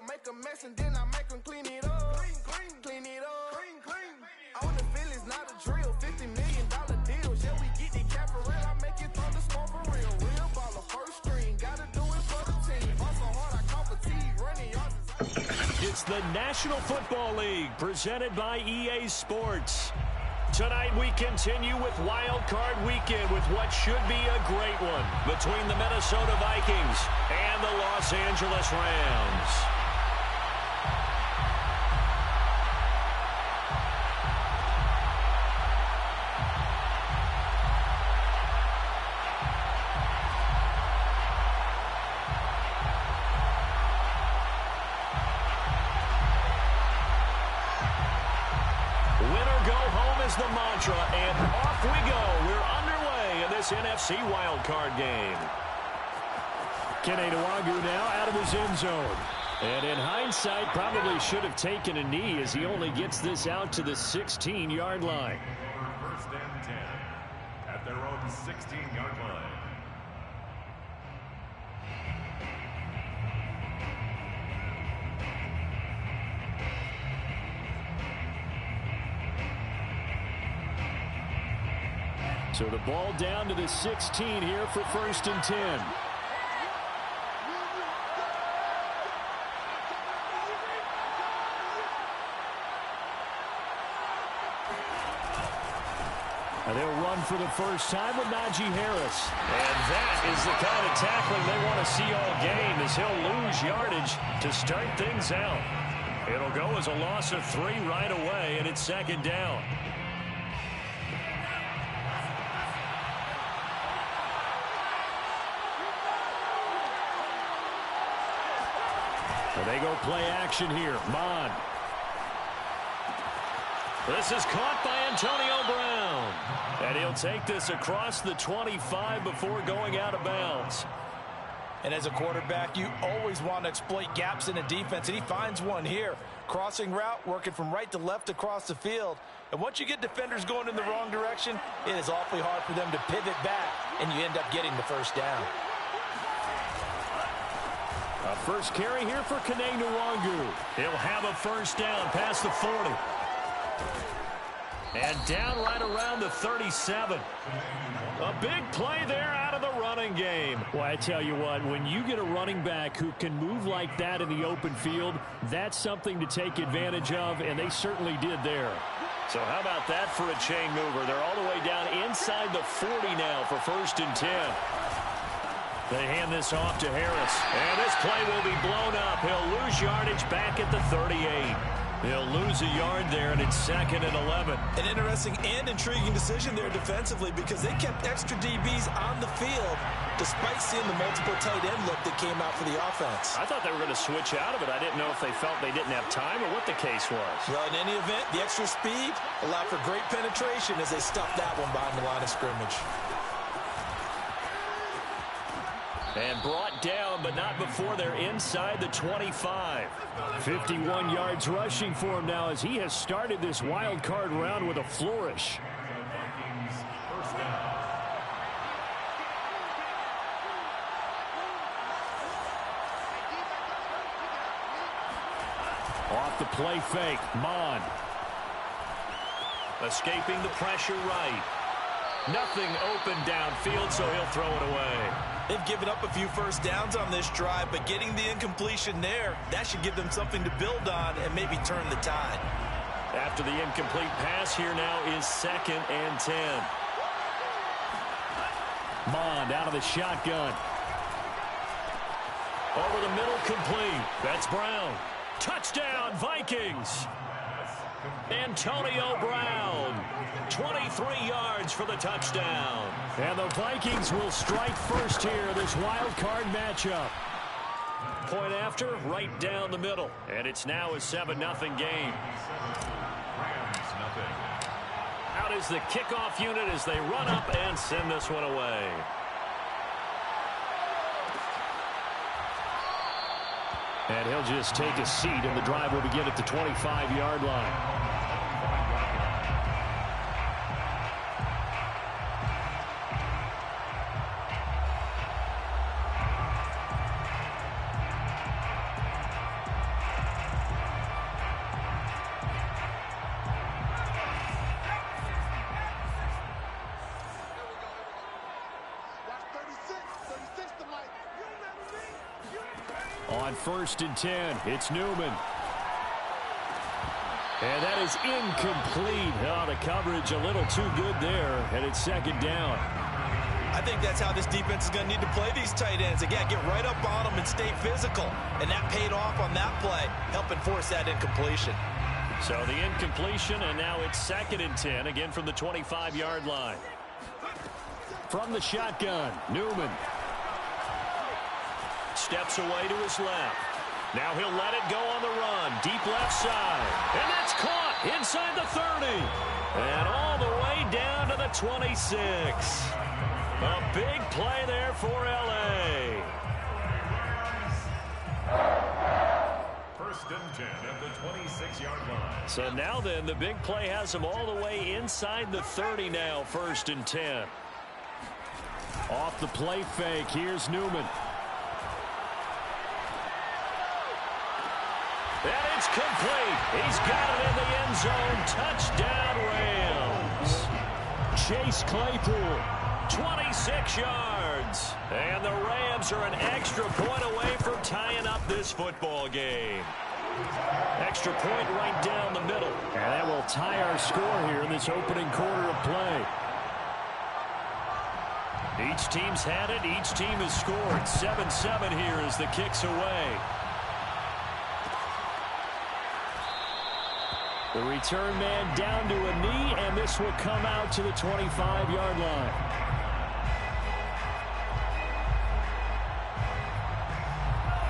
Make a mess and then I make them clean it up. Clean it up. On the Phillies, not a drill. $50 million deals. Yeah, we get the cap for real. I make it thunderstorm for real. Real baller, first string. Gotta do it for the team. Hustle hard, I call fatigue. Running yards. It's the National Football League presented by EA Sports. Tonight we continue with Wildcard Weekend with what should be a great one between the Minnesota Vikings and the Los Angeles Rams. The mantra, and off we go. We're underway in this NFC wildcard game. Kenny Nwagu now out of his end zone. And in hindsight, probably should have taken a knee as he only gets this out to the 16-yard line. First and 10 at their own 16-yard line. So the ball down to the 16 here for first and 10. And they'll run for the first time with Najee Harris. And that is the kind of tackling they want to see all game as he'll lose yardage to start things out. It'll go as a loss of 3 right away, and it's second down. They go play action here. Mon. This is caught by Antonio Brown. And he'll take this across the 25 before going out of bounds. And as a quarterback, you always want to exploit gaps in a defense, and he finds one here. Crossing route, working from right to left across the field. And once you get defenders going in the wrong direction, it is awfully hard for them to pivot back, and you end up getting the first down. A first carry here for Kenny Nwagu. He'll have a first down past the 40. And down right around the 37. A big play there out of the running game. Well, I tell you what, when you get a running back who can move like that in the open field, that's something to take advantage of, and they certainly did there. So how about that for a chain mover? They're all the way down inside the 40 now for first and 10. They hand this off to Harris. And this play will be blown up. He'll lose yardage back at the 38. He'll lose a yard there, and it's second and 11. An interesting and intriguing decision there defensively because they kept extra DBs on the field despite seeing the multiple tight end look that came out for the offense. I thought they were going to switch out of it. I didn't know if they felt they didn't have time or what the case was. Well, in any event, the extra speed allowed for great penetration as they stuffed that one behind the line of scrimmage. And brought down, but not before they're inside the 25. 51 yards rushing for him now as he has started this wild card round with a flourish. Off the play fake, Mon. Escaping the pressure right. Nothing open downfield, so he'll throw it away. They've given up a few first downs on this drive, but getting the incompletion there, that should give them something to build on and maybe turn the tide. After the incomplete pass, here now is second and 10. Mond out of the shotgun. Over the middle, complete. That's Brown. Touchdown, Vikings. Antonio Brown, 23 yards for the touchdown. And the Vikings will strike first here, this wild card matchup. Point after, right down the middle. And it's now a 7-0 game. Out is the kickoff unit as they run up and send this one away. And he'll just take a seat, and the drive will begin at the 25-yard line. On 1st and 10, it's Newman. And that is incomplete. Oh, the coverage a little too good there, and it's 2nd down. I think that's how this defense is going to need to play these tight ends. Again, get right up on them and stay physical. And that paid off on that play, helping force that incompletion. So the incompletion, and now it's 2nd and 10, again from the 25-yard line. From the shotgun, Newman. Steps away to his left. Now he'll let it go on the run. Deep left side. And that's caught inside the 30. And all the way down to the 26. A big play there for L.A. 1st and 10 at the 26-yard line. So now then, the big play has him all the way inside the 30 now, 1st and 10. Off the play fake, here's Newman. And it's complete. He's got it in the end zone. Touchdown, Rams. Chase Claypool, 26 yards. And the Rams are an extra point away from tying up this football game. Extra point right down the middle. And that will tie our score here in this opening quarter of play. Each team's had it. Each team has scored. 7-7 here as the kick's away. The return man down to a knee, and this will come out to the 25-yard line.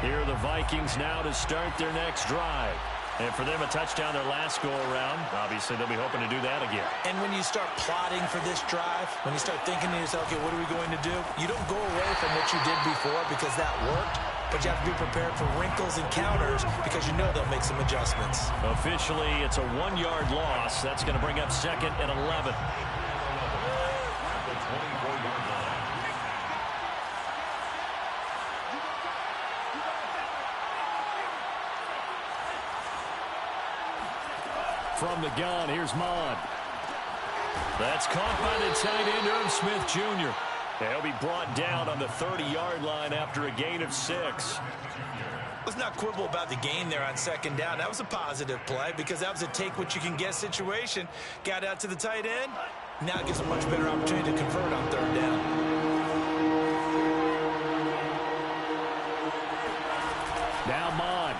Here are the Vikings now to start their next drive. And for them, a touchdown their last go-around. Obviously, they'll be hoping to do that again. And when you start plotting for this drive, when you start thinking to yourself, okay, what are we going to do? You don't go away from what you did before because that worked. But you have to be prepared for wrinkles and counters because you know they'll make some adjustments. Officially, it's a 1-yard loss. That's going to bring up 2nd and 11. From the gun, here's Mon. That's caught by the tight end, Irv Smith Jr. He'll be brought down on the 30-yard line after a gain of 6. Let's not quibble about the gain there on 2nd down. That was a positive play because that was a take-what-you-can-get situation. Got out to the tight end. Now it gives a much better opportunity to convert on 3rd down. Now Mon.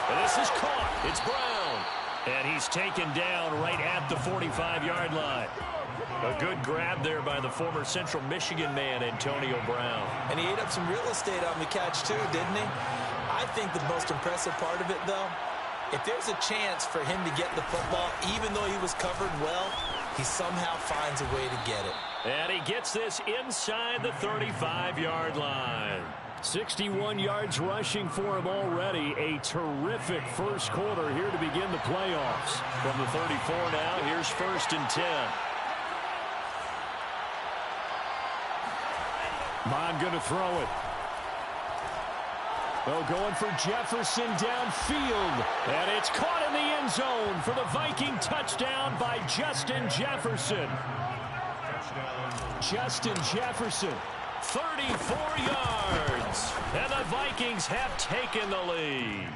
And this is caught. It's Brown. And he's taken down right at the 45-yard line. A good grab there by the former Central Michigan man, Antonio Brown. And he ate up some real estate on the catch, too, didn't he? I think the most impressive part of it, though, if there's a chance for him to get the football, even though he was covered well, he somehow finds a way to get it. And he gets this inside the 35-yard line. 61 yards rushing for him already. A terrific first quarter here to begin the playoffs. From the 34 now, here's 1st and 10. Mon going to throw it. Well, going for Jefferson downfield. And it's caught in the end zone for the Viking touchdown by Justin Jefferson. Justin Jefferson, 34 yards. And the Vikings have taken the lead.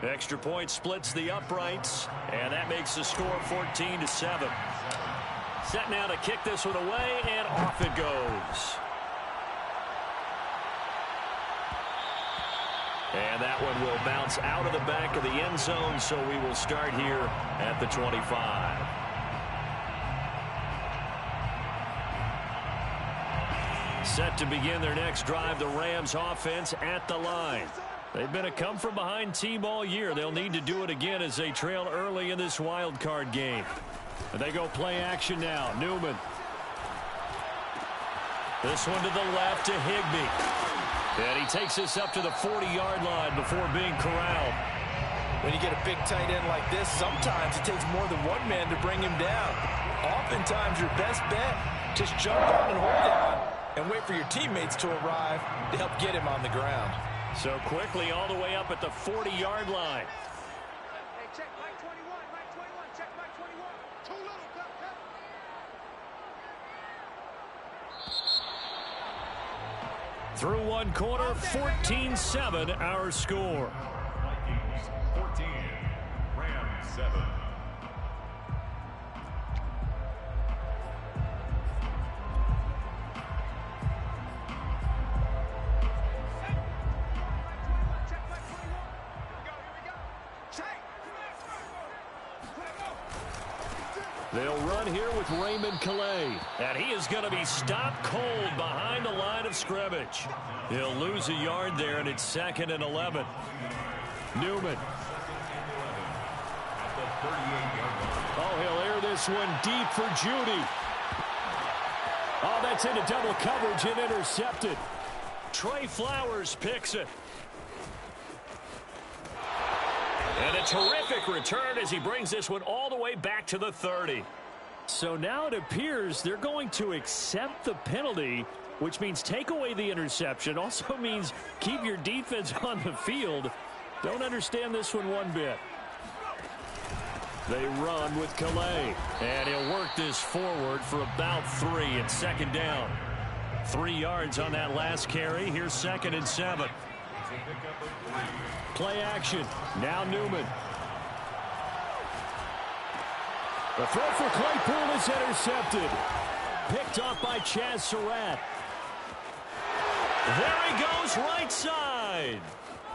Extra point splits the uprights. And that makes the score 14-7. Set now to kick this one away, and off it goes. And that one will bounce out of the back of the end zone, so we will start here at the 25. Set to begin their next drive, the Rams offense at the line. They've been a come-from-behind team all year. They'll need to do it again as they trail early in this wild card game. And they go play action now. Newman. This one to the left to Higbee. And he takes this up to the 40-yard line before being corralled. When you get a big tight end like this, sometimes it takes more than one man to bring him down. Oftentimes, your best bet, just jump on and hold on and wait for your teammates to arrive to help get him on the ground. So quickly all the way up at the 40-yard line. Hey, check Mike 21, Mike 21, check Mike 21. Too little, cut. Through one quarter, 14-7 our score. Vikings 14, Rams 7. They'll run here with Raymond Calais, and he is going to be stopped cold behind the line of scrimmage. He'll lose a yard there, and it's 2nd and 11. Newman. Oh, he'll air this one deep for Judy. Oh, that's into double coverage and intercepted. Trey Flowers picks it. And a terrific return as he brings this one all the way back to the 30. So now it appears they're going to accept the penalty, which means take away the interception. Also means keep your defense on the field. Don't understand this one bit. They run with Calais. And he'll work this forward for about 3 and 2nd down. 3 yards on that last carry. Here's 2nd and 7. Play action. Now Newman. The throw for Claypool is intercepted. Picked off by Chaz Surratt. There he goes, right side.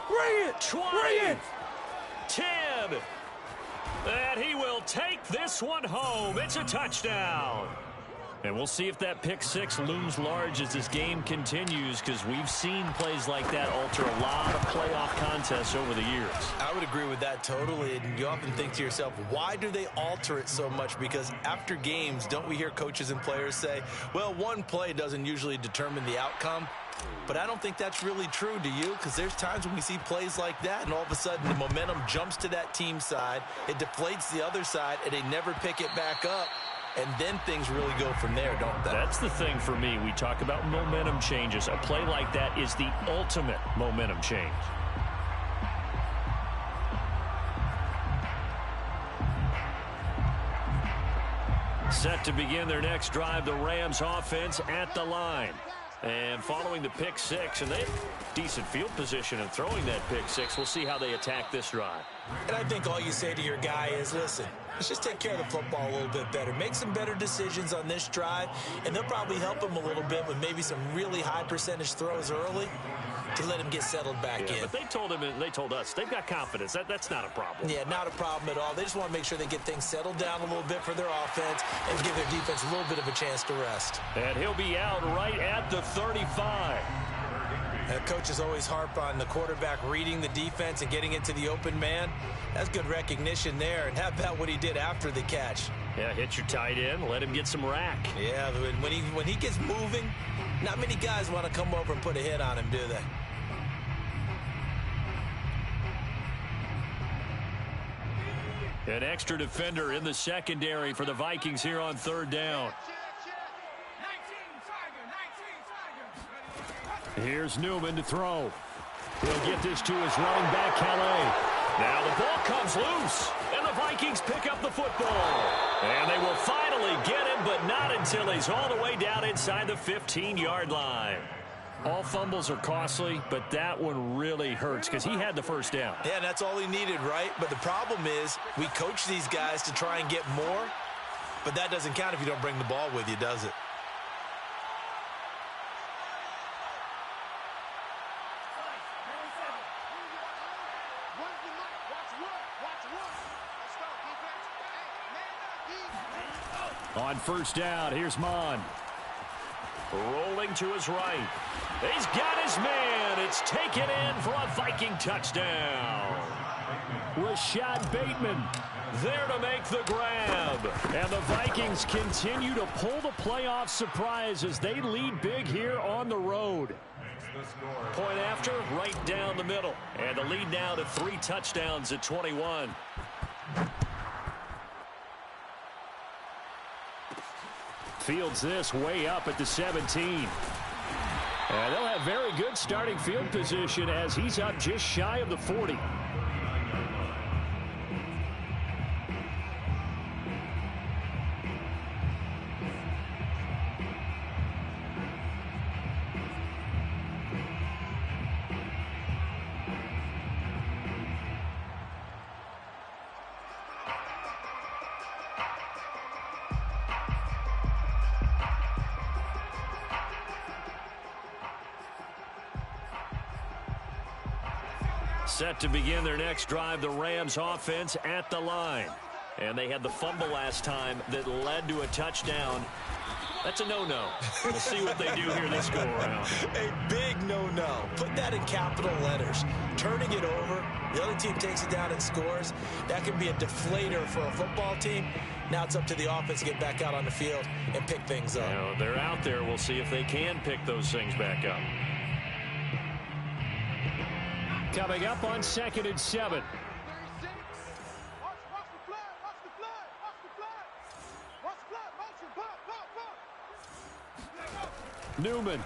Bring it. 20. Bring it. 10. And he will take this one home. It's a touchdown. And we'll see if that pick six looms large as this game continues, because we've seen plays like that alter a lot of playoff contests over the years. I would agree with that totally. And you often think to yourself, why do they alter it so much? Because after games, don't we hear coaches and players say, well, one play doesn't usually determine the outcome? But I don't think that's really true, do you? Because there's times when we see plays like that, and all of a sudden the momentum jumps to that team side. It deflates the other side, and they never pick it back up. And then things really go from there, don't they? That's the thing for me. We talk about momentum changes. A play like that is the ultimate momentum change. Set to begin their next drive, the Rams offense at the line. And following the pick six, and they have decent field position in throwing that pick six. We'll see how they attack this drive. And I think all you say to your guy is, listen, let's just take care of the football a little bit better. Make some better decisions on this drive, and they'll probably help him a little bit with maybe some really high percentage throws early to let him get settled back in. But they told him, and they told us, they've got confidence. That's not a problem. Yeah, not a problem at all. They just want to make sure they get things settled down a little bit for their offense and give their defense a little bit of a chance to rest. And he'll be out right at the 35. Coaches always harp on the quarterback reading the defense and getting into the open man. That's good recognition there. And how about what he did after the catch? Yeah, hit your tight end, let him get some rack. Yeah, when he gets moving, not many guys want to come over and put a hit on him, do they? An extra defender in the secondary for the Vikings here on third down. Here's Newman to throw. He'll get this to his running back, Calais. Now the ball comes loose, and the Vikings pick up the football. And they will finally get him, but not until he's all the way down inside the 15-yard line. All fumbles are costly, but that one really hurts because he had the first down. Yeah, and that's all he needed, right? But the problem is we coach these guys to try and get more, but that doesn't count if you don't bring the ball with you, does it? On first down, here's Mon. Rolling to his right. He's got his man. It's taken in for a Viking touchdown. Rashad Bateman there to make the grab. And the Vikings continue to pull the playoff surprise as they lead big here on the road. Point after, right down the middle. And the lead now to 3 touchdowns at 21. Fields this way up at the 17. And they'll have very good starting field position as he's up just shy of the 40. Set to begin their next drive, the Rams offense at the line. And they had the fumble last time that led to a touchdown. That's a no-no. We'll see what they do here this go-around. A big no-no. Put that in capital letters. Turning it over, the other team takes it down and scores. That can be a deflator for a football team. Now it's up to the offense to get back out on the field and pick things up. Now, they're out there. We'll see if they can pick those things back up. Coming up on 2nd and 7. Newman.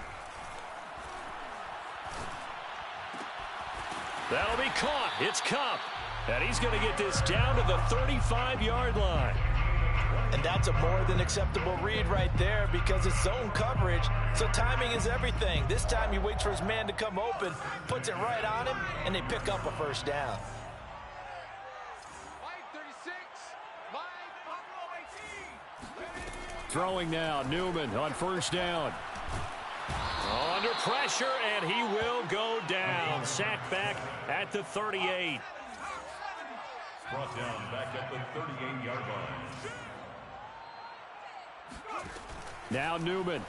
That'll be caught. It's Cup. And he's going to get this down to the 35-yard line. And that's a more than acceptable read right there because it's zone coverage, so timing is everything. This time he waits for his man to come open, puts it right on him, and they pick up a first down. Throwing now, Newman on first down. Under pressure, and he will go down. Sacked back at the 38. Brought down back at the 38-yard line. Now Newman.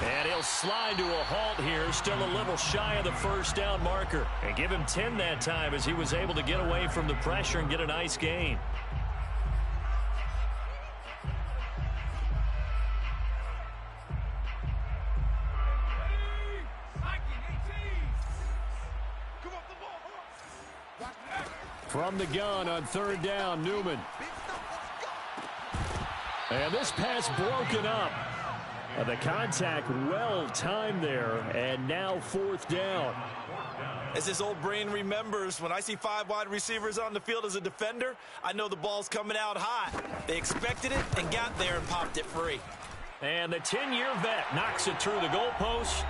And he'll slide to a halt here, still a little shy of the first down marker. And give him 10 that time as he was able to get away from the pressure and get a nice gain. From the gun on third down, Newman. And this pass broken up. The contact well timed there, and now fourth down. As his old brain remembers, when I see 5 wide receivers on the field as a defender, I know the ball's coming out hot. They expected it and got there and popped it free. And the 10-year vet knocks it through the goalpost.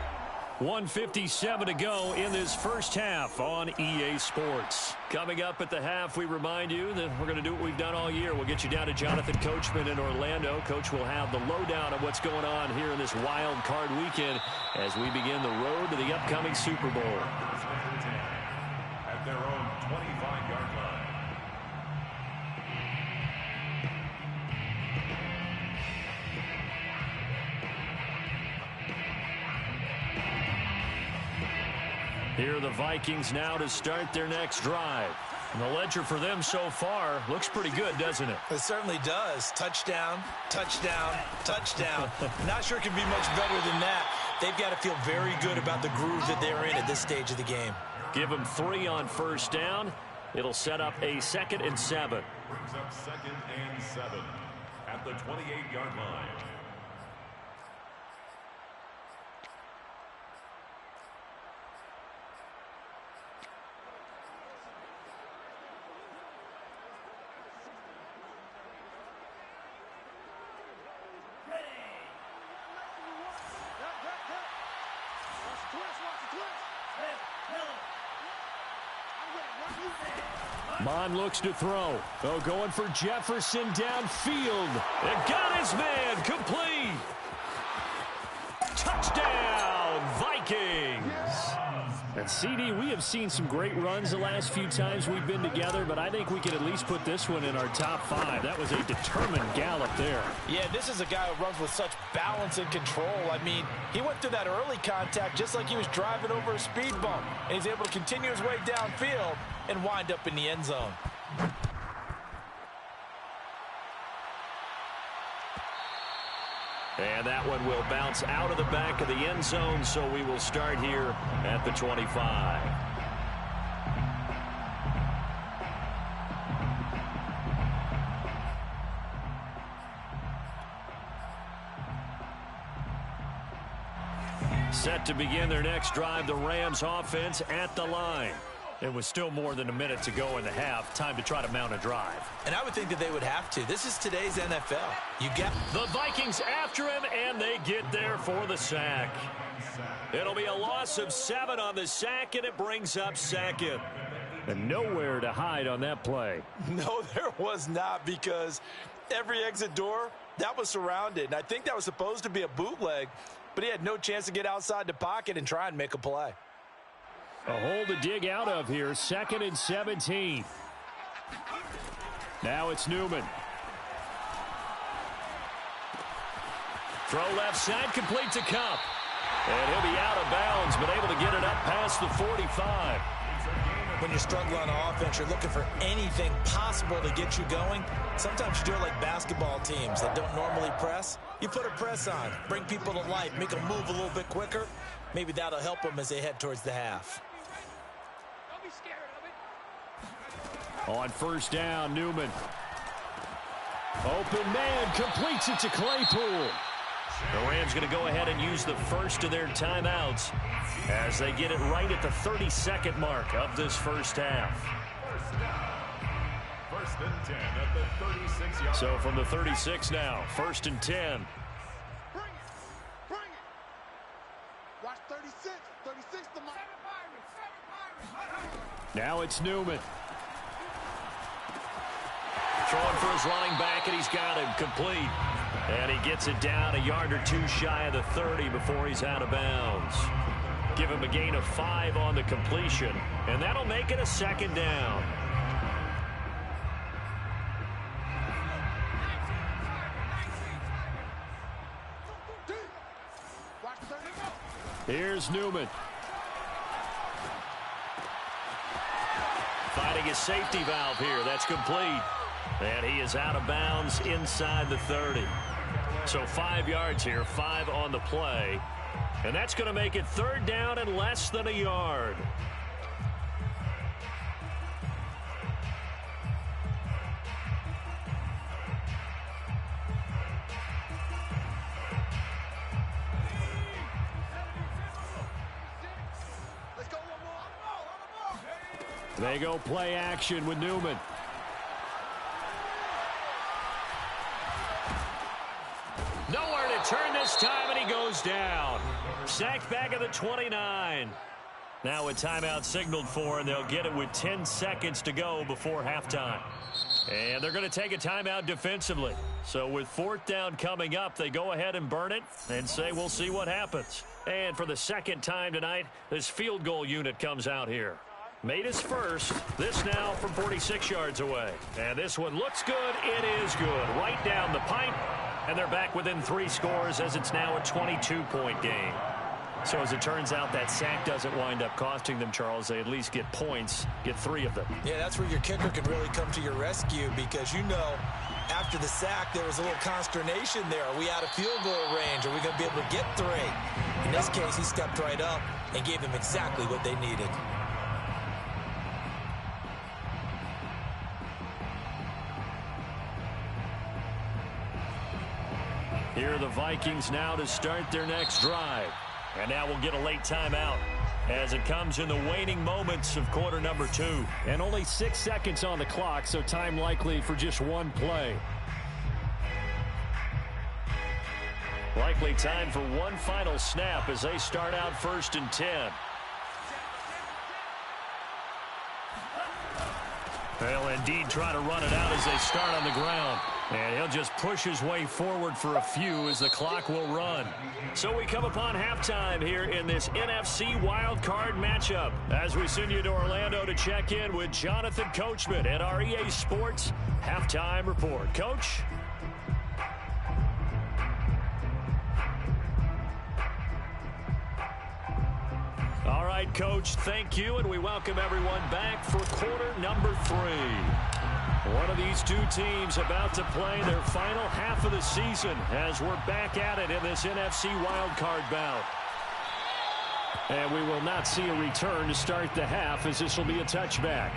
1:57 to go in this first half on EA Sports. Coming up at the half, we remind you that we're going to do what we've done all year. We'll get you down to Jonathan Coachman in Orlando. Coach will have the lowdown of what's going on here in this wild card weekend as we begin the road to the upcoming Super Bowl. At their own 25-yard line. Here are the Vikings now to start their next drive. And the ledger for them so far looks pretty good, doesn't it? It certainly does. Touchdown, touchdown, touchdown. Not sure it can be much better than that. They've got to feel very good about the groove that they're in at this stage of the game. Give them 3 on first down. It'll set up a 2nd and 7. Brings up 2nd and 7 at the 28-yard line. Mon looks to throw. Oh, going for Jefferson downfield. And got his man complete. Touchdown, Vikings. And CD, we have seen some great runs the last few times we've been together, but I think we can at least put this one in our top 5. That was a determined gallop there. Yeah, this is a guy who runs with such balance and control. I mean, he went through that early contact just like he was driving over a speed bump, and he's able to continue his way downfield and wind up in the end zone. And that one will bounce out of the back of the end zone, so we will start here at the 25. Set to begin their next drive, the Rams offense at the line. It was still more than a minute to go in the half. Time to try to mount a drive. And I would think that they would have to. This is today's NFL. You get the Vikings after him, and they get there for the sack. It'll be a loss of 7 on the sack, and it brings up 2nd. And nowhere to hide on that play. No, there was not, because every exit door, that was surrounded. And I think that was supposed to be a bootleg. but he had no chance to get outside the pocket and try and make a play. A hole to dig out of here. 2nd and 17. Now it's Newman. Throw left side, complete to Cup. And he'll be out of bounds, but able to get it up past the 45. When you're struggling on offense, you're looking for anything possible to get you going. Sometimes you do it like basketball teams that don't normally press. You put a press on, bring people to life, make them move a little bit quicker. Maybe that'll help them as they head towards the half. Don't be scared of it. On 1st down, Newman. Open man, completes it to Claypool. The Rams going to go ahead and use the first of their timeouts as they get it right at the 32nd mark of this first half. First and 10 at the 36-yard. So from the 36 now, 1st and 10. Bring it. Bring it. Watch 36. 36 to my. Now it's Newman. Throwing for his running back, and he's got him complete. And he gets it down a yard or 2 shy of the 30 before he's out of bounds. Give him a gain of 5 on the completion, and that'll make it a 2nd down. Here's Newman. Finding his safety valve here. That's complete. And he is out of bounds inside the 30. So 5 yards here, 5 on the play. And that's going to make it 3rd down and less than a yard. Let's go one more. They go play action with Newman. Nowhere to turn this time, and he goes down. Sacked back at the 29. Now a timeout signaled for, and they'll get it with 10 seconds to go before halftime. And they're going to take a timeout defensively. So with 4th down coming up, they go ahead and burn it and say we'll see what happens. And for the 2nd time tonight, this field goal unit comes out here. Made his first. This now from 46 yards away. And this one looks good. It is good. Right down the pipe. And they're back within 3 scores as it's now a 22-point game. So as it turns out, that sack doesn't wind up costing them, Charles. They at least get points, get 3 of them. Yeah, that's where your kicker can really come to your rescue because, you know, after the sack, there was a little consternation there. Are we out of field goal range? Are we going to be able to get 3? In this case, he stepped right up and gave them exactly what they needed. Here are the Vikings now to start their next drive. And now we'll get a late timeout as it comes in the waning moments of quarter number 2. And only 6 seconds on the clock, so time likely for just 1 play. Likely time for 1 final snap as they start out 1st and 10. They'll indeed try to run it out as they start on the ground. And he'll just push his way forward for a few as the clock will run. So we come upon halftime here in this NFC Wildcard matchup as we send you to Orlando to check in with Jonathan Coachman at our EA Sports Halftime Report. Coach? All right, Coach, thank you, and we welcome everyone back for quarter number 3. One of these 2 teams about to play their final half of the season as we're back at it in this NFC wildcard bout. And we will not see a return to start the half as this will be a touchback.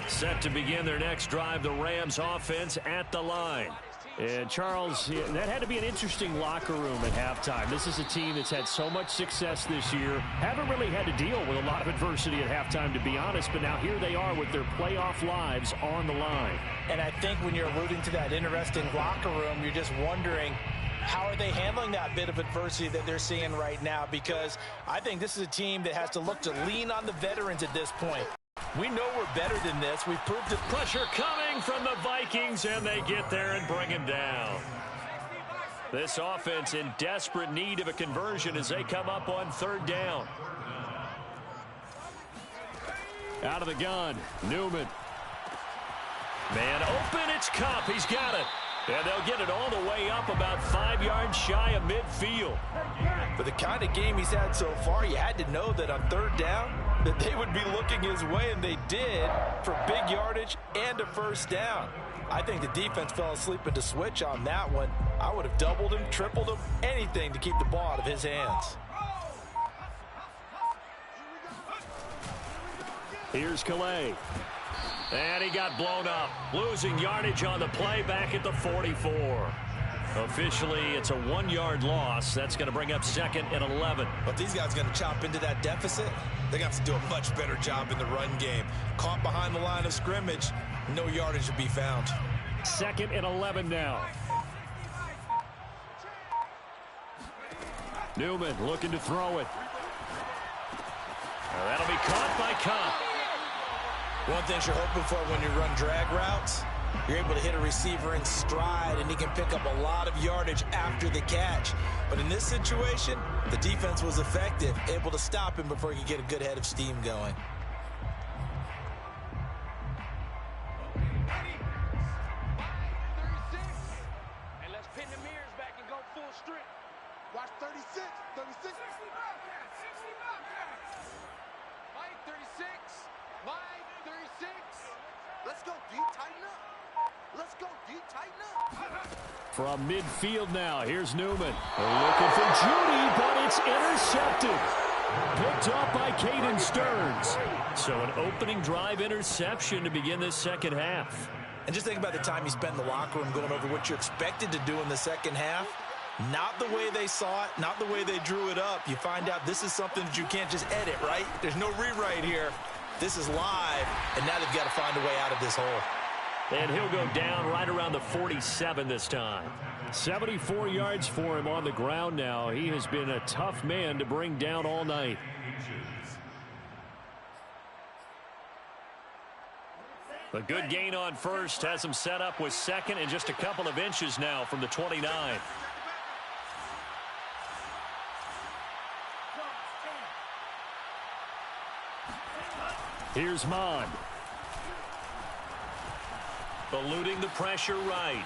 Set to begin their next drive, the Rams offense at the line. And, Charles, that had to be an interesting locker room at halftime. This is a team that's had so much success this year. Haven't really had to deal with a lot of adversity at halftime, to be honest. But now here they are with their playoff lives on the line. And I think when you're alluding to that interesting locker room, you're just wondering, how are they handling that bit of adversity that they're seeing right now? Because I think this is a team that has to look to lean on the veterans at this point. We know we're better than this. We've proved it. Pressure coming from the Vikings, and they get there and bring him down. This offense in desperate need of a conversion as they come up on 3rd down. Out of the gun, Newman. Man open, it's Cup. He's got it. And they'll get it all the way up about 5 yards shy of midfield. For the kind of game he's had so far, you had to know that on 3rd down that they would be looking his way, and they did, for big yardage and a 1st down. I think the defense fell asleep at the switch on that one. I would have doubled him, tripled him, anything to keep the ball out of his hands. Here's Calais. And he got blown up. Losing yardage on the play back at the 44. Officially, it's a 1-yard loss. That's going to bring up 2nd and 11. But these guys are going to chop into that deficit. They're going to have to do a much better job in the run game. Caught behind the line of scrimmage, no yardage to be found. 2nd and 11 now. Newman looking to throw it. Now that'll be caught by Cup. One thing you're hoping for when you run drag routes, you're able to hit a receiver in stride, and he can pick up a lot of yardage after the catch. But in this situation, the defense was effective, able to stop him before he could get a good head of steam going. And let's pin the mirrors back and go full strip. Watch 36, 36. Mike, 36. Mike, 36. Let's go deep, tighten up. Let's go deep, tighten up. From midfield now, here's Newman. They're looking for Judy, but it's intercepted. Picked up by Caden Stearns. So an opening drive interception to begin this 2nd half. And just think about the time you spent in the locker room going over what you expected to do in the 2nd half. Not the way they saw it, not the way they drew it up. You find out this is something that you can't just edit, right? There's no rewrite here. This is live, and now they've got to find a way out of this hole. And he'll go down right around the 47 this time. 74 yards for him on the ground now. He has been a tough man to bring down all night. A good gain on first has him set up with 2nd and just a couple of inches now from the 29. Here's Mond. Eluding the pressure right.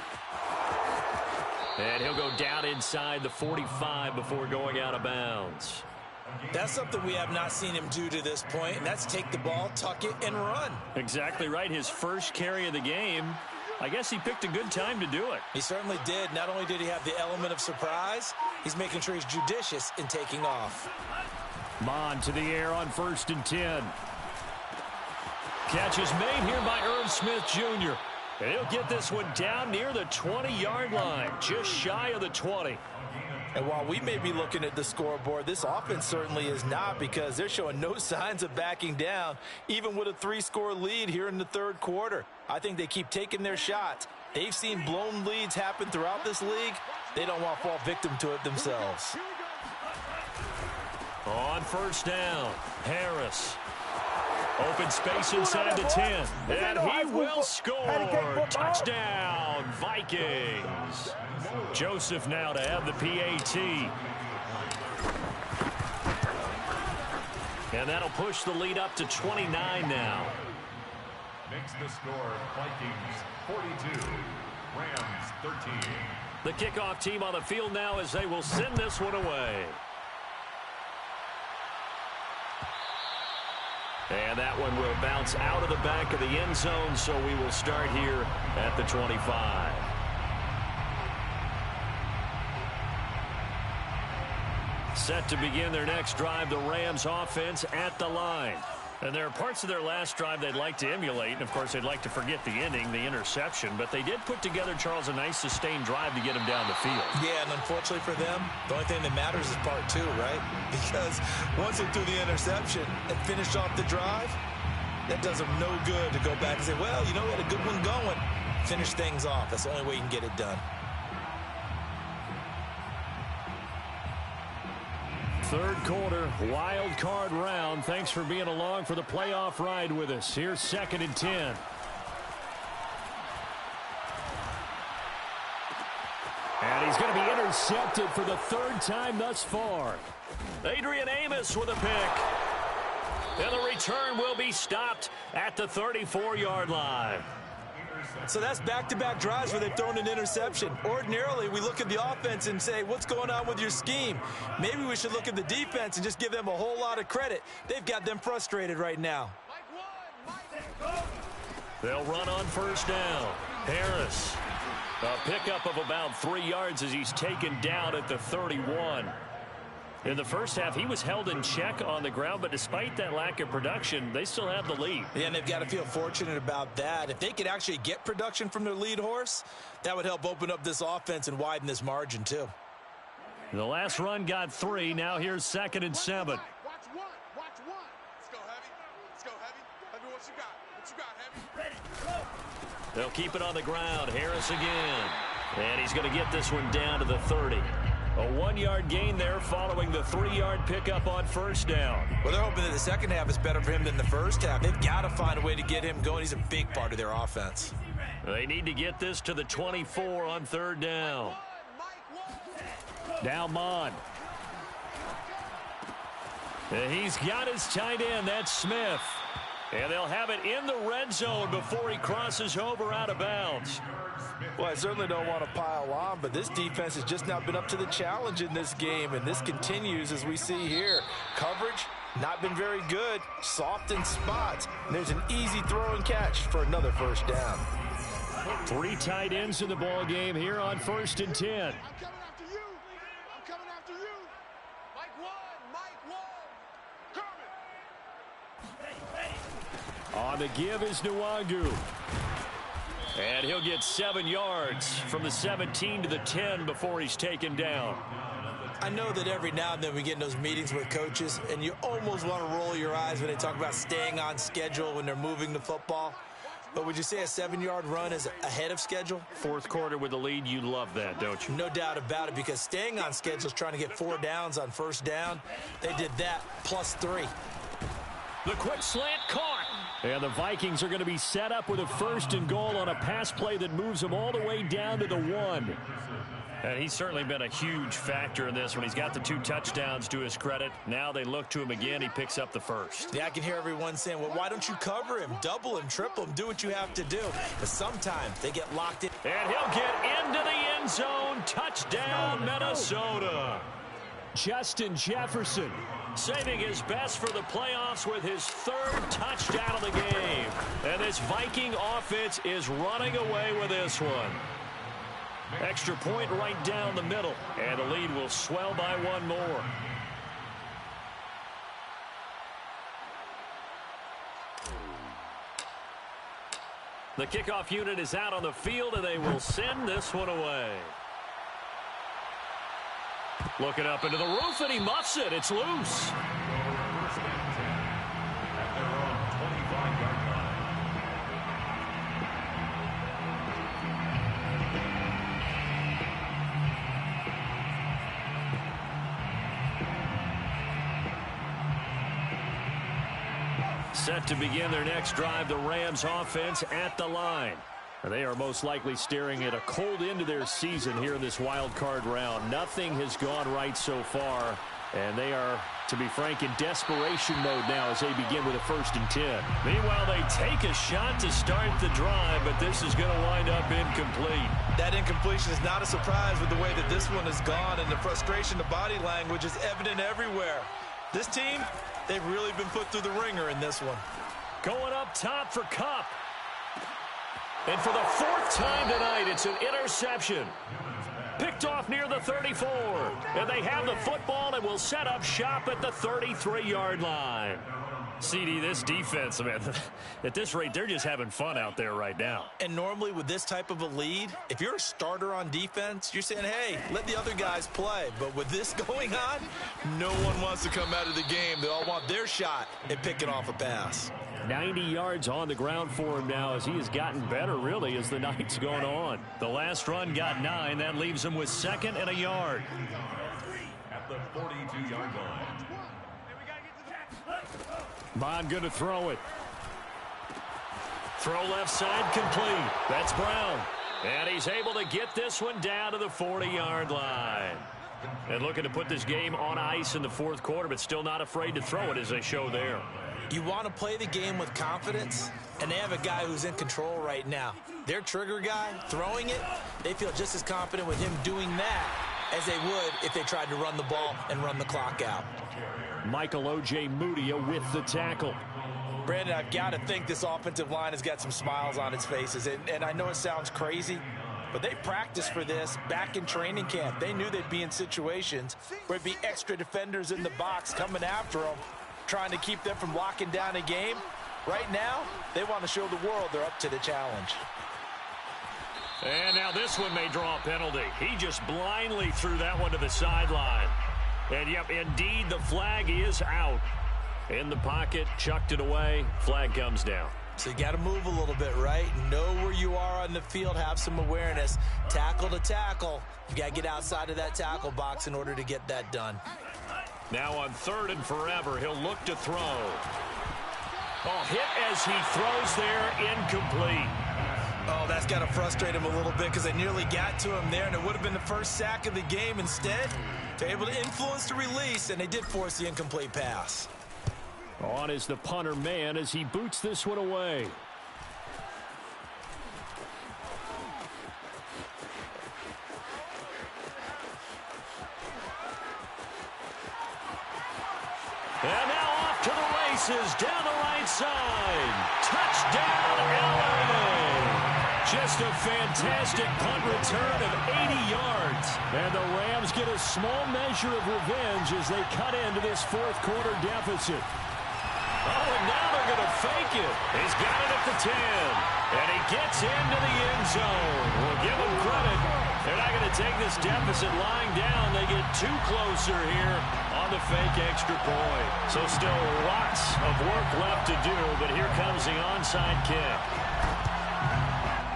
And he'll go down inside the 45 before going out of bounds. That's something we have not seen him do to this point, and that's take the ball, tuck it, and run. Exactly right. His first carry of the game. I guess he picked a good time to do it. He certainly did. Not only did he have the element of surprise, he's making sure he's judicious in taking off. Mond to the air on 1st and 10. Catch is made here by Irv Smith Jr. And he'll get this one down near the 20-yard line, just shy of the 20. And while we may be looking at the scoreboard, this offense certainly is not, because they're showing no signs of backing down, even with a 3-score lead here in the 3rd quarter. I think they keep taking their shots. They've seen blown leads happen throughout this league. They don't want to fall victim to it themselves. On 1st down, Harris. Open space inside the 10. And he will score. Touchdown, Vikings. Joseph now to have the PAT. And that'll push the lead up to 29 now. Makes the score Vikings 42, Rams 13. The kickoff team on the field now as they will send this one away. And that one will bounce out of the back of the end zone, so we will start here at the 25. Set to begin their next drive, the Rams offense at the line. And there are parts of their last drive they'd like to emulate. And, of course, they'd like to forget the ending, the interception. But they did put together, Charles, a nice sustained drive to get him down the field. Yeah, and unfortunately for them, the only thing that matters is part two, right? Because once they threw the interception and finished off the drive, that does them no good to go back and say, well, you know, we had a good one going. Finish things off. That's the only way you can get it done. Third quarter, wild card round. Thanks for being along for the playoff ride with us. Here's 2nd and 10. And he's going to be intercepted for the 3rd time thus far. Adrian Amos with a pick. And the return will be stopped at the 34-yard line. So that's back-to-back drives where they've thrown an interception. Ordinarily, we look at the offense and say, what's going on with your scheme? Maybe we should look at the defense and just give them a whole lot of credit. They've got them frustrated right now. They'll run on 1st down. Harris, a pickup of about 3 yards as he's taken down at the 31. In the first half, he was held in check on the ground, but despite that lack of production, they still have the lead. Yeah, and they've got to feel fortunate about that. If they could actually get production from their lead horse, that would help open up this offense and widen this margin, too. The last run got 3. Now here's 2nd and 7. Watch one. Watch one. Let's go, Heavy. Let's go, Heavy. Heavy, what you got? What you got, Heavy? Ready, go. They'll keep it on the ground. Harris again. And he's going to get this one down to the 30. A 1-yard gain there following the 3-yard pickup on 1st down. Well, they're hoping that the second half is better for him than the first half. They've got to find a way to get him going. He's a big part of their offense. They need to get this to the 24 on 3rd down. Now Mond. And he's got his tight end. That's Smith. And they'll have it in the red zone before he crosses over out of bounds. Well, I certainly don't want to pile on, but this defense has just not been up to the challenge in this game, and this continues as we see here. Coverage, not been very good, soft in spots, and there's an easy throw and catch for another 1st down. 3 tight ends in the ball game here on 1st and 10. I'm coming after you. I'm coming after you. Mike 1. Coming. On the give is Nwangu. And he'll get 7 yards from the 17 to the 10 before he's taken down. I know that every now and then we get in those meetings with coaches, and you almost want to roll your eyes when they talk about staying on schedule when they're moving the football. But would you say a 7-yard run is ahead of schedule? 4th quarter with the lead, you love that, don't you? No doubt about it, because staying on schedule is trying to get 4 downs on 1st down. They did that plus 3. The quick slant caught. And the Vikings are going to be set up with a 1st and goal on a pass play that moves them all the way down to the 1. And he's certainly been a huge factor in this when he's got the 2 touchdowns to his credit. Now they look to him again. He picks up the 1st. Yeah, I can hear everyone saying, well, why don't you cover him, double him, triple him, do what you have to do. But sometimes they get locked in. And he'll get into the end zone. Touchdown, Minnesota. Justin Jefferson saving his best for the playoffs with his 3rd touchdown of the game. And this Viking offense is running away with this one. Extra point right down the middle. And the lead will swell by 1 more. The kickoff unit is out on the field, and they will send this one away. Looking up into the roof, and he muffs it. It's loose. At their own 25-yard line. Set to begin their next drive, the Rams offense at the line. They are most likely staring at a cold end to their season here in this wild card round. Nothing has gone right so far, and they are, to be frank, in desperation mode now as they begin with a 1st and 10. Meanwhile, they take a shot to start the drive, but this is going to wind up incomplete. That incompletion is not a surprise with the way that this one has gone, and the frustration, the body language is evident everywhere. This team, they've really been put through the ringer in this one. Going up top for Kupp. And for the 4th time tonight, it's an interception. Picked off near the 34. And they have the football and will set up shop at the 33-yard line. CD, this defense, man, at this rate, they're just having fun out there right now. And normally with this type of a lead, if you're a starter on defense, you're saying, hey, let the other guys play. But with this going on, no one wants to come out of the game. They all want their shot at picking off a pass. 90 yards on the ground for him now as he has gotten better, really, as the night's going on. The last run got 9. That leaves him with 2nd and a yard. At the 42-yard line. Bond going to throw it. Throw left side complete. That's Brown. And he's able to get this one down to the 40-yard line. And looking to put this game on ice in the 4th quarter, but still not afraid to throw it as they show there. You want to play the game with confidence, and they have a guy who's in control right now. Their trigger guy, throwing it, they feel just as confident with him doing that as they would if they tried to run the ball and run the clock out. Michael O.J. Mudia with the tackle. Brandon, I've got to think this offensive line has got some smiles on its faces, and I know it sounds crazy, but they practiced for this back in training camp. They knew they'd be in situations where it'd be extra defenders in the box coming after them, trying to keep them from locking down a game. Right now, they want to show the world they're up to the challenge. And now this one may draw a penalty. He just blindly threw that one to the sideline. And, yep, indeed, the flag is out. In the pocket, chucked it away. Flag comes down. So you got to move a little bit, right? Know where you are on the field. Have some awareness. Tackle to tackle. You got to get outside of that tackle box in order to get that done. Now on 3rd and forever, he'll look to throw. Oh, hit as he throws there, incomplete. Oh, that's got to frustrate him a little bit because they nearly got to him there, and it would have been the first sack of the game. Instead, they're able to influence the release, and they did force the incomplete pass. On is the punter man as he boots this one away. And now off to the races, down the right side. Touchdown, LA! Just a fantastic punt return of 80 yards. And the Rams get a small measure of revenge as they cut into this 4th quarter deficit. Oh, and now they're going to fake it. He's got it at the 10. And he gets into the end zone. We'll give him credit. They're not going to take this deficit lying down. They get too closer here on the fake extra point. So still lots of work left to do, but here comes the onside kick.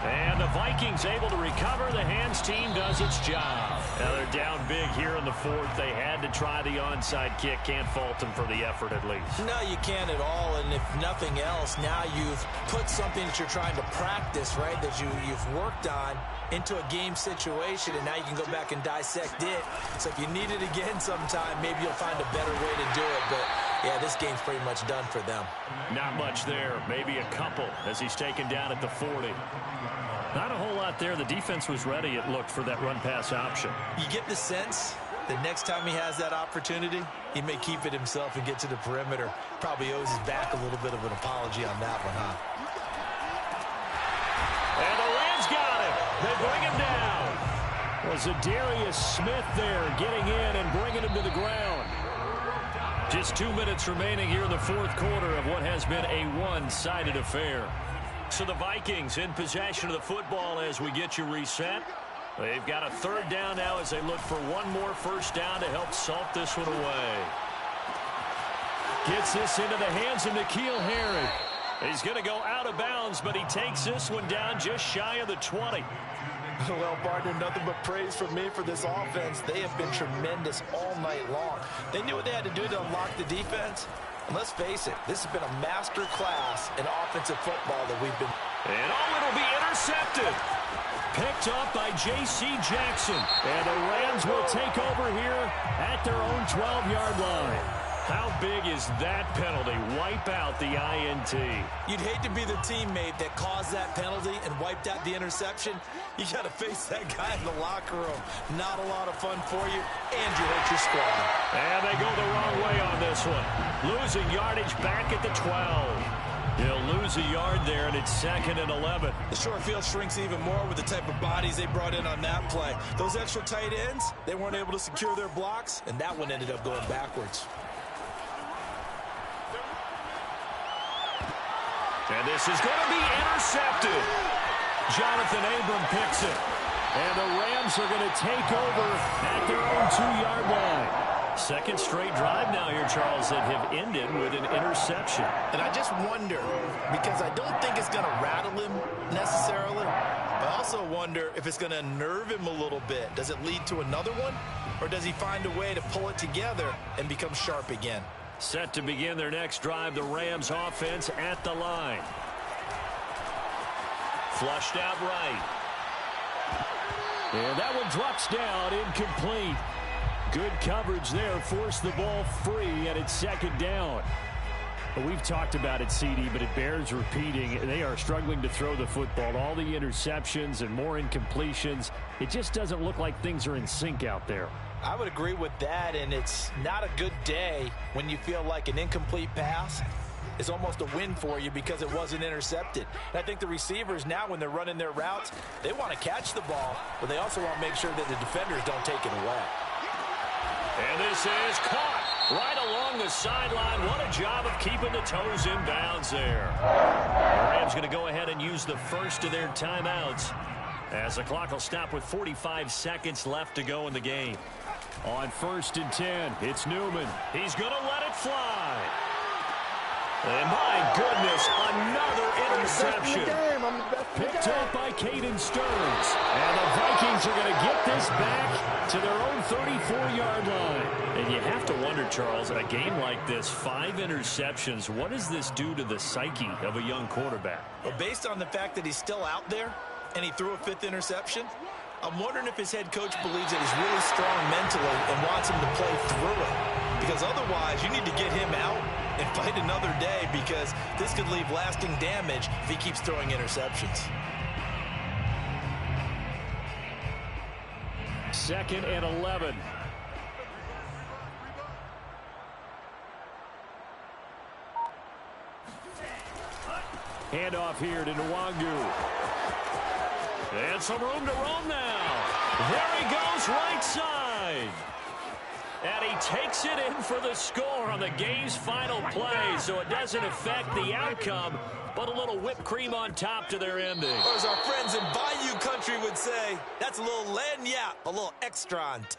And the Vikings able to recover. The hands team does its job. Now they're down big here in the 4th. They had to try the onside kick. Can't fault them for the effort at least. No, you can't at all. And if nothing else, now you've put something that you're trying to practice, right, that you've worked on into a game situation, and now you can go back and dissect it. So if you need it again sometime, maybe you'll find a better way to do it. But, yeah, this game's pretty much done for them. Not much there. Maybe a couple as he's taken down at the 40. Not a whole lot there. The defense was ready, it looked, for that run-pass option. You get the sense that next time he has that opportunity, he may keep it himself and get to the perimeter. Probably owes his back a little bit of an apology on that one, huh? And the Rams got him. They bring him down. Was Darius Smith there getting in and bringing him to the ground. Just 2 minutes remaining here in the 4th quarter of what has been a one-sided affair. So the Vikings in possession of the football as we get you reset. They've got a 3rd down now as they look for one more first down to help salt this one away. Gets this into the hands of N'Keal Harry. He's going to go out of bounds, but he takes this one down just shy of the 20. Well, partner, nothing but praise from me for this offense. They have been tremendous all night long. They knew what they had to do to unlock the defense. And let's face it, this has been a master class in offensive football that we've been. And oh, it'll be intercepted. Picked up by J.C. Jackson. And the Rams will take over here at their own 12-yard line. How big is that penalty? Wipe out the INT. You'd hate to be the teammate that caused that penalty and wiped out the interception. You got to face that guy in the locker room. Not a lot of fun for you, and you hurt your squad. And they go the wrong way on this one. Losing yardage back at the 12. He'll lose a yard there, and it's 2nd and 11. The short field shrinks even more with the type of bodies they brought in on that play. Those extra tight ends, they weren't able to secure their blocks, and that one ended up going backwards. And this is going to be intercepted. Jonathan Abram picks it. And the Rams are going to take over at their own 2-yard line. Second straight drive now here, Charles, that have ended with an interception. And I just wonder, because I don't think it's going to rattle him necessarily, I also wonder if it's going to unnerve him a little bit. Does it lead to another one? Or does he find a way to pull it together and become sharp again? Set to begin their next drive, the Rams offense at the line. Flushed out right. And that one drops down, incomplete. Good coverage there, forced the ball free, and it's second down. We've talked about it, CD, but it bears repeating. They are struggling to throw the football. All the interceptions and more incompletions. It just doesn't look like things are in sync out there. I would agree with that, and it's not a good day when you feel like an incomplete pass is almost a win for you because it wasn't intercepted. And I think the receivers now, when they're running their routes, they want to catch the ball, but they also want to make sure that the defenders don't take it away. And this is caught right along the sideline. What a job of keeping the toes in bounds there. The Rams going to go ahead and use the first of their timeouts as the clock will stop with 45 seconds left to go in the game. On 1st and 10, it's Newman. He's going to let it fly. And my goodness, another interception. Picked up by Caden Stearns. And the Vikings are going to get this back to their own 34-yard line. And you have to wonder, Charles, in a game like this, 5 interceptions, what does this do to the psyche of a young quarterback? Well, based on the fact that he's still out there and he threw a 5th interception, I'm wondering if his head coach believes that he's really strong mentally and wants him to play through it. Because otherwise, you need to get him out and fight another day, because this could leave lasting damage if he keeps throwing interceptions. 2nd and 11. Handoff here to Nwangu. And some room to roam now. There he goes, right side. And he takes it in for the score on the game's final play, so it doesn't affect the outcome, but a little whipped cream on top to their ending. Or as our friends in Bayou Country would say, that's a little lagniappe, a little extra on top.